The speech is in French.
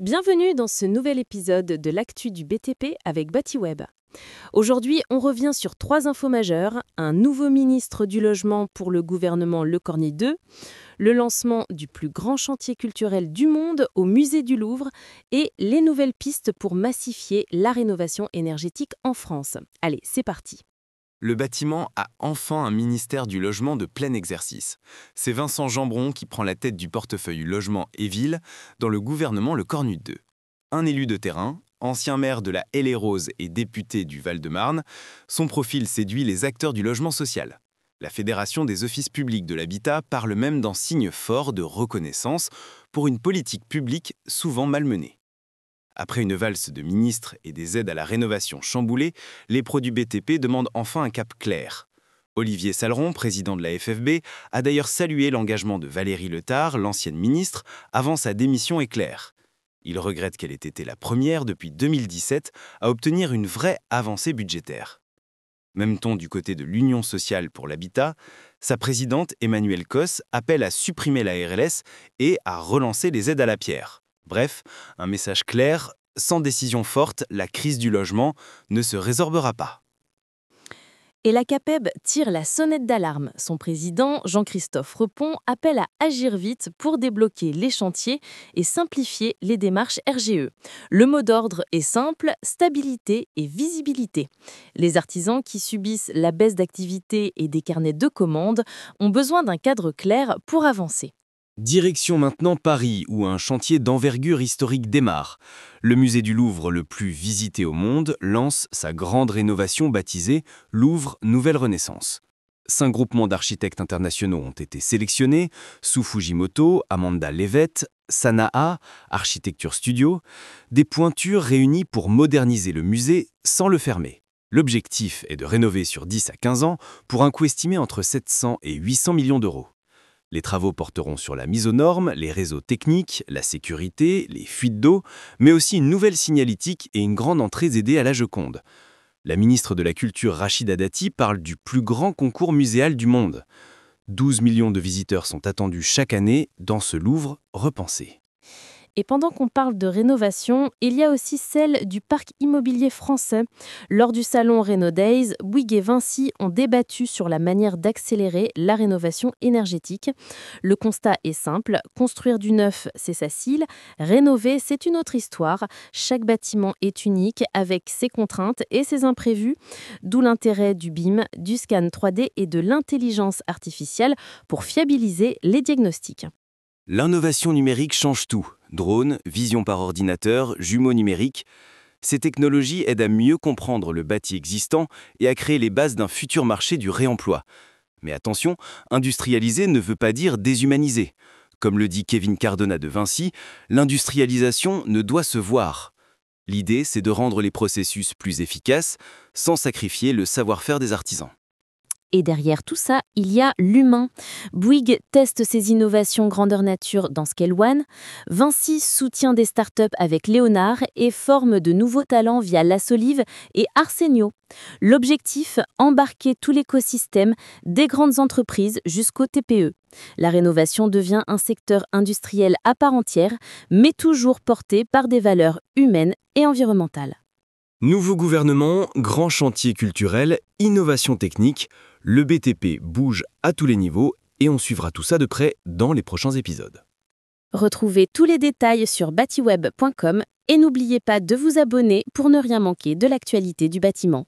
Bienvenue dans ce nouvel épisode de l'actu du BTP avec Batiweb. Aujourd'hui, on revient sur 3 infos majeures, un nouveau ministre du logement pour le gouvernement Le Cornu II, le lancement du plus grand chantier culturel du monde au musée du Louvre et les nouvelles pistes pour massifier la rénovation énergétique en France. Allez, c'est parti. Le bâtiment a enfin un ministère du logement de plein exercice. C'est Vincent Jeanbron qui prend la tête du portefeuille logement et ville dans le gouvernement Le Cornu II. Un élu de terrain, ancien maire de la Haye-les-Roses et député du Val-de-Marne, son profil séduit les acteurs du logement social. La Fédération des offices publics de l'habitat parle même d'un signe fort de reconnaissance pour une politique publique souvent malmenée. Après une valse de ministres et des aides à la rénovation chamboulées, les pros du BTP demandent enfin un cap clair. Olivier Saleron, président de la FFB, a d'ailleurs salué l'engagement de Valérie Letard, l'ancienne ministre, avant sa démission éclair. Il regrette qu'elle ait été la première depuis 2017 à obtenir une vraie avancée budgétaire. Même ton du côté de l'Union sociale pour l'habitat, sa présidente Emmanuelle Cos appelle à supprimer la RLS et à relancer les aides à la pierre. Bref, un message clair, sans décision forte, la crise du logement ne se résorbera pas. Et la CAPEB tire la sonnette d'alarme. Son président, Jean-Christophe Repon, appelle à agir vite pour débloquer les chantiers et simplifier les démarches RGE. Le mot d'ordre est simple, stabilité et visibilité. Les artisans qui subissent la baisse d'activité et des carnets de commandes ont besoin d'un cadre clair pour avancer. Direction maintenant Paris, où un chantier d'envergure historique démarre. Le musée du Louvre, le plus visité au monde, lance sa grande rénovation baptisée Louvre Nouvelle Renaissance. 5 groupements d'architectes internationaux ont été sélectionnés, sous Fujimoto, Amanda Levet, Sanaa, Architecture Studio, des pointures réunies pour moderniser le musée sans le fermer. L'objectif est de rénover sur 10 à 15 ans pour un coût estimé entre 700 et 800 millions d'euros. Les travaux porteront sur la mise aux normes, les réseaux techniques, la sécurité, les fuites d'eau, mais aussi une nouvelle signalétique et une grande entrée aidée à la Joconde. La ministre de la Culture Rachida Dati parle du plus grand concours muséal du monde. 12 millions de visiteurs sont attendus chaque année dans ce Louvre repensé. Et pendant qu'on parle de rénovation, il y a aussi celle du parc immobilier français. Lors du salon Renodays, Bouygues et Vinci ont débattu sur la manière d'accélérer la rénovation énergétique. Le constat est simple, construire du neuf, c'est facile, rénover, c'est une autre histoire. Chaque bâtiment est unique avec ses contraintes et ses imprévus, d'où l'intérêt du BIM, du scan 3D et de l'intelligence artificielle pour fiabiliser les diagnostics. L'innovation numérique change tout. Drones, vision par ordinateur, jumeaux numériques. Ces technologies aident à mieux comprendre le bâti existant et à créer les bases d'un futur marché du réemploi. Mais attention, industrialiser ne veut pas dire déshumaniser. Comme le dit Kevin Cardona de Vinci, l'industrialisation ne doit se voir. L'idée, c'est de rendre les processus plus efficaces sans sacrifier le savoir-faire des artisans. Et derrière tout ça, il y a l'humain. Bouygues teste ses innovations grandeur nature dans Scale One. Vinci soutient des startups avec Léonard et forme de nouveaux talents via La Solive et Arsenio. L'objectif, embarquer tout l'écosystème des grandes entreprises jusqu'aux TPE. La rénovation devient un secteur industriel à part entière, mais toujours porté par des valeurs humaines et environnementales. Nouveau gouvernement, grand chantier culturel, innovation technique, le BTP bouge à tous les niveaux et on suivra tout ça de près dans les prochains épisodes. Retrouvez tous les détails sur batiweb.com et n'oubliez pas de vous abonner pour ne rien manquer de l'actualité du bâtiment.